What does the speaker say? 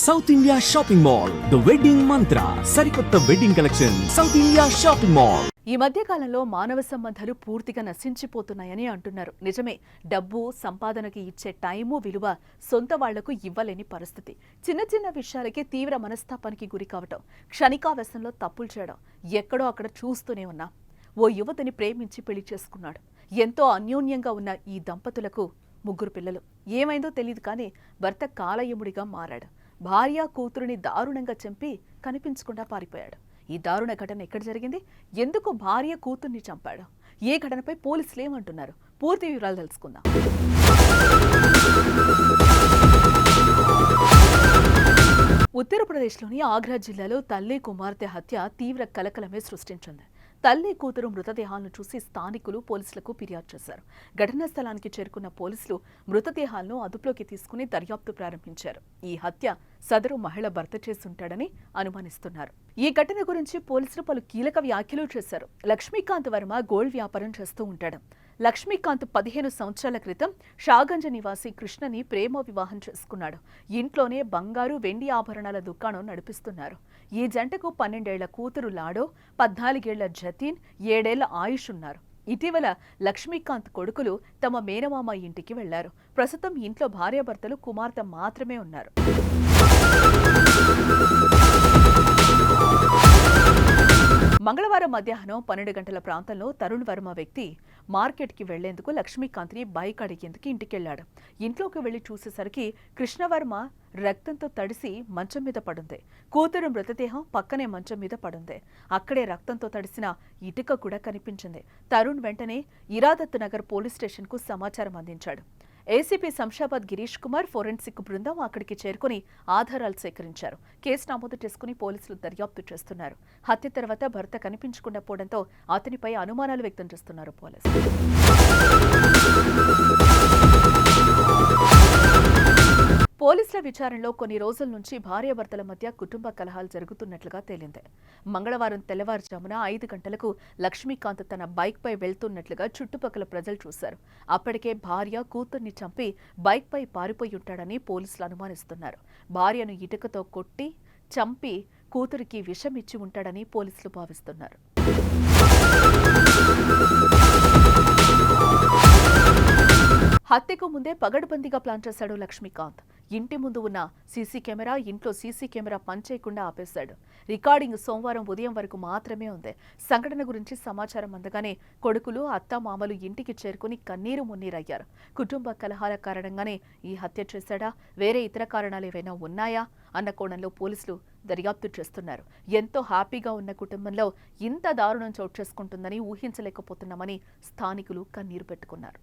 South India shopping mall the wedding మంత్ర సరికొత్త wedding collection south India shopping mall. ఈ మధ్య కాలంలో మానవ సంబంధాలు పూర్తిగా నశించిపోతున్నాయని అంటున్నారు. నిజమే, డబ్బు సంపాదనకి ఇచ్చే టైము విలువ సొంత వాళ్లకు ఇవ్వలేని పరిస్థితి. చిన్న చిన్న విషయాలకే తీవ్ర మనస్తాపానికి గురి కావటం, క్షణికావేశంలో తప్పులు చేయడం ఎక్కడో అక్కడ చూస్తూనే ఉన్నా. ఓ యువతిని ప్రేమించి పెళ్లి చేసుకున్నాడు. ఎంతో అన్యోన్యంగా ఉన్న ఈ దంపతులకు 3 పిల్లలు. ఏమైందో తెలియదు కానీ భర్త కాలయముడిగా మారాడు. భార్య కూతురుని దారుణంగా చంపి కనిపించకుండా పారిపోయాడు. ఈ దారుణ ఘటన ఎక్కడ జరిగింది? ఎందుకు భార్య కూతుర్ని చంపాడు? ఏ ఘటనపై పోలీసులు ఏమంటున్నారు? పూర్తి వివరాలు తెలుసుకుందాం. ఉత్తరప్రదేశ్లోని ఆగ్రా జిల్లాలో తల్లి కుమార్తె హత్య తీవ్ర కలకలమే సృష్టించింది. తల్లి కూతురు మృతదేహాలను చూసి స్థానికులు పోలీసులకు ఫిర్యాదు చేశారు. ఘటనా స్థలానికి చేరుకున్న పోలీసులు మృతదేహాలను అదుపులోకి తీసుకుని దర్యాప్తు ప్రారంభించారు. ఈ హత్య సదరు మహిళ భర్త చేసుంటాడని అనుమానిస్తున్నారు. ఈ ఘటన గురించి పోలీసులు పలు కీలక వ్యాఖ్యలు చేశారు. లక్ష్మీకాంత్ వర్మ గోల్డ్ వ్యాపారం చేస్తూ ఉంటాడు. లక్ష్మీకాంత్ 15 సంవత్సరాల క్రితం షాగంజ్ నివాసి కృష్ణని ప్రేమ వివాహం చేసుకున్నాడు. ఇంట్లోనే బంగారు వెండి ఆభరణాల దుకాణం నడిపిస్తున్నారు. ఈ జంటకు 12 ఏళ్ల కూతురు లాడో, 14 ఏళ్ల జతీన్, 7 ఏళ్ల ఆయుష్ ఉన్నారు. ఇటీవల లక్ష్మీకాంత్ కొడుకులు తమ మేనమామ ఇంటికి వెళ్లారు. ప్రస్తుతం ఇంట్లో భార్యాభర్తలు, కుమార్తె మాత్రమే ఉన్నారు. మంగళవారం మధ్యాహ్నం 12 గంటల ప్రాంతంలో తరుణ్ వర్మ వ్యక్తి మార్కెట్కి వెళ్లేందుకు లక్ష్మీకాంత్ని బైక్ అడిగేందుకు ఇంటికెళ్లాడు. ఇంట్లోకి వెళ్లి చూసేసరికి కృష్ణవర్మ రక్తంతో తడిసి మంచం మీద పడుంది. కూతురు మృతదేహం పక్కనే మంచం మీద పడుంది. అక్కడే రక్తంతో తడిసిన ఇటుక కూడా కనిపించింది. తరుణ్ వెంటనే ఇరాదత్ నగర్ పోలీస్ స్టేషన్కు సమాచారం అందించాడు. ఏసీపీ శంషాబాద్ గిరీష్ కుమార్ ఫోరెన్సిక్ బృందం అక్కడికి చేరుకుని ఆధారాలు సేకరించారు. కేసు నమోదు చేసుకుని పోలీసులు దర్యాప్తు చేస్తున్నారు. హత్య తర్వాత భర్త కనిపించకుండా పోవడంతో అతనిపై అనుమానాలు వ్యక్తం చేస్తున్నారు పోలీసులు. పోలీసుల విచారణలో కొన్ని రోజుల నుంచి భార్యాభర్తల మధ్య కుటుంబ కలహాలు జరుగుతున్నట్లుగా తేలింది. మంగళవారం తెల్లవారుజామున 5 గంటలకు లక్ష్మీకాంత్ తన బైక్పై వెళ్తున్నట్లుగా చుట్టుపక్కల ప్రజలు చూశారు. అప్పటికే భార్య కూతుర్ని చంపి బైక్పై పారిపోయి ఉంటాడని పోలీసులు అనుమానిస్తున్నారు. భార్యను ఇటుకతో కొట్టి చంపి కూతురికి విషం ఇచ్చి ఉంటాడని పోలీసులు భావిస్తున్నారు. హత్యకు ముందే పగడ్బందీగా ప్లాన్ చేశాడు లక్ష్మీకాంత్. ఇంటి ముందు ఉన్న సీసీ కెమెరా, ఇంట్లో సీసీ కెమెరా పనిచేయకుండా ఆపేశాడు. రికార్డింగ్ సోమవారం ఉదయం వరకు మాత్రమే ఉంది. సంఘటన గురించి సమాచారం అందగానే కొడుకులు, అత్తామామలు ఇంటికి చేరుకుని కన్నీరు మున్నీరయ్యారు. కుటుంబ కలహాల కారణంగానే ఈ హత్య చేశాడా, వేరే ఇతర కారణాలు ఏవైనా ఉన్నాయా అన్న కోణంలో పోలీసులు దర్యాప్తు చేస్తున్నారు. ఎంతో హ్యాపీగా ఉన్న కుటుంబంలో ఇంత దారుణం చోటు చేసుకుంటుందని ఊహించలేకపోతున్నామని స్థానికులు కన్నీరు పెట్టుకున్నారు.